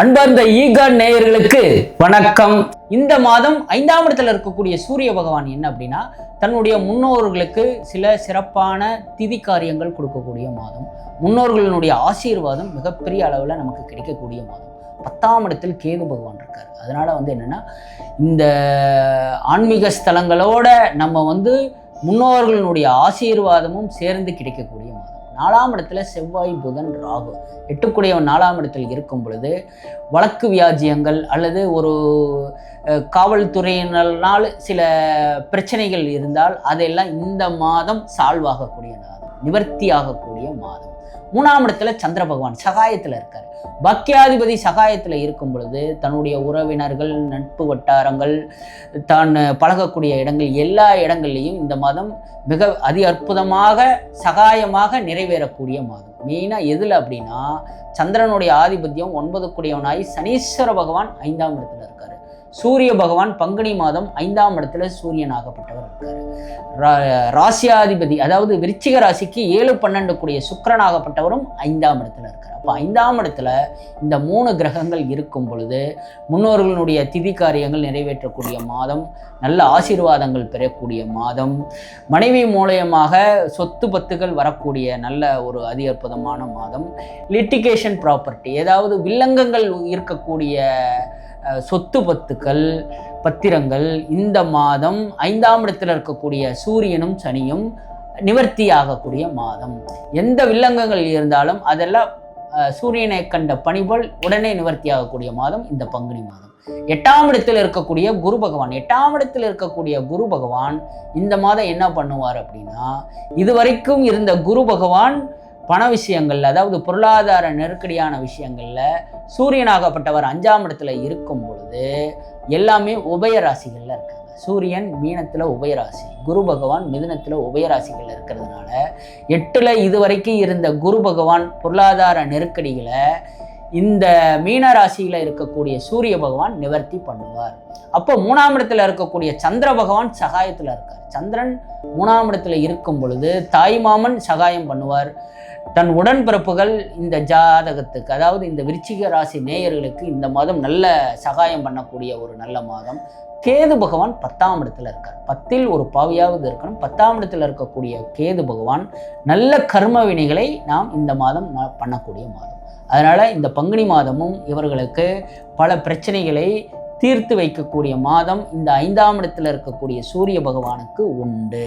அன்பார்ந்த ஈகான் நேயர்களுக்கு வணக்கம். இந்த மாதம் 5ஆம் இடத்துல இருக்கக்கூடிய சூரிய பகவான் என்ன அப்படின்னா, தன்னுடைய முன்னோர்களுக்கு சில சிறப்பான திதி காரியங்கள் கொடுக்கக்கூடிய மாதம். முன்னோர்களுடைய ஆசீர்வாதம் மிகப்பெரிய அளவில் நமக்கு கிடைக்கக்கூடிய மாதம். 10ஆம் இடத்தில் கேது பகவான் இருக்கார். அதனால என்னன்னா, இந்த ஆன்மீக ஸ்தலங்களோட நம்ம முன்னோர்களுடைய ஆசீர்வாதமும் சேர்ந்து கிடைக்கக்கூடிய மாதம். 4ஆம் இடத்துல செவ்வாய், புதன், ராகு, 8க்குடையவன் 4ஆம் இடத்தில் இருக்கும் பொழுது வழக்கு வியாஜியங்கள் அல்லது ஒரு காவல்துறையினரால் சில பிரச்சனைகள் இருந்தால் அதெல்லாம் இந்த மாதம் சால்வ் ஆகக்கூடிய மாதம், நிவர்த்தி ஆகக்கூடிய மாதம். 3ஆம் இடத்துல சந்திர பகவான் சகாயத்தில் இருக்கார். பாக்கியாதிபதி சகாயத்தில் இருக்கும் பொழுது தன்னுடைய உறவினர்கள், நட்பு வட்டாரங்கள், தான் பழகக்கூடிய இடங்கள் எல்லா இடங்கள்லையும் இந்த மாதம் மிக அற்புதமாக சகாயமாக நிறைவேறக்கூடிய மாதம். மெயினாக எதில் அப்படின்னா, சந்திரனுடைய ஆதிபத்தியம் 9க்குடையவனாய் சனீஸ்வர பகவான் 5ஆம் இடத்துல இருக்காரு. சூரிய பகவான் பங்குனி மாதம் 5ஆம் இடத்துல சூரியனாகப்பட்டவர் இருக்காரு. ராசியாதிபதி அதாவது விருச்சிக ராசிக்கு 7-12 கூடிய சுக்கிரனாகப்பட்டவரும் 5ஆம் இடத்துல இருக்கார். அப்போ 5ஆம் இடத்துல இந்த 3 கிரகங்கள் இருக்கும் பொழுது முன்னோர்களுடைய திதி காரியங்கள் நிறைவேற்றக்கூடிய மாதம், நல்ல ஆசீர்வாதங்கள் பெறக்கூடிய மாதம், மனைவி மூலயமாக சொத்து பத்துகள் வரக்கூடிய நல்ல ஒரு அற்புதமான மாதம். லிட்டிகேஷன் ப்ராப்பர்ட்டி, ஏதாவது வில்லங்கங்கள் இருக்கக்கூடிய சொத்து பத்துக்கள், பத்திரங்கள் இந்த மாதம் 5ஆம் இடத்தில் இருக்கக்கூடிய சூரியனும் சனியும் நிவர்த்தி ஆகக்கூடிய மாதம். எந்த வில்லங்கங்கள் இருந்தாலும் அதெல்லாம் சூரியனை கண்ட பணிபோல் உடனே நிவர்த்தி ஆகக்கூடிய மாதம் இந்த பங்குனி மாதம். 8ஆம் இடத்தில் இருக்கக்கூடிய குரு பகவான், 8ஆம் இடத்தில் இருக்கக்கூடிய குரு பகவான் இந்த மாதம் என்ன பண்ணுவார் அப்படின்னா, இதுவரைக்கும் இருந்த குரு பகவான் பண விஷயங்கள், அதாவது பொருளாதார நெருக்கடியான விஷயங்கள்ல சூரியனாகப்பட்டவர் 5ஆம் இடத்துல இருக்கும் பொழுது எல்லாமே உபயராசிகள்ல இருக்காங்க. சூரியன் மீனத்துல உபயராசி, குரு பகவான் மிதுனத்துல உபயராசிகள் இருக்கிறதுனால 8ல் இதுவரைக்கும் இருந்த குரு பகவான் பொருளாதார நெருக்கடிகளை இந்த மீன ராசியில இருக்கக்கூடிய சூரிய பகவான் நிவர்த்தி பண்ணுவார். அப்போ 3ஆம் இடத்துல இருக்கக்கூடிய சந்திர பகவான் சகாயத்துல இருக்கார். சந்திரன் 3ஆம் இடத்துல இருக்கும் பொழுது தாய்மாமன் சகாயம் பண்ணுவார். தன் உடன்பிறப்புகள் இந்த ஜாதகத்துக்கு, அதாவது இந்த விருச்சிக ராசி நேயர்களுக்கு இந்த மாதம் நல்ல சகாயம் பண்ணக்கூடிய ஒரு நல்ல மாதம். கேது பகவான் 10ஆம் இடத்துல இருக்கார். 10ல் ஒரு பாவியாவது இருக்கணும். 10ஆம் இடத்துல இருக்கக்கூடிய கேது பகவான் நல்ல கர்ம வினைகளை நாம் இந்த மாதம் பண்ணக்கூடிய மாதம். அதனால இந்த பங்குனி மாதமும் இவர்களுக்கு பல பிரச்சனைகளை தீர்த்து வைக்கக்கூடிய மாதம் இந்த 5ஆம் இடத்துல இருக்கக்கூடிய சூரிய பகவானுக்கு உண்டு.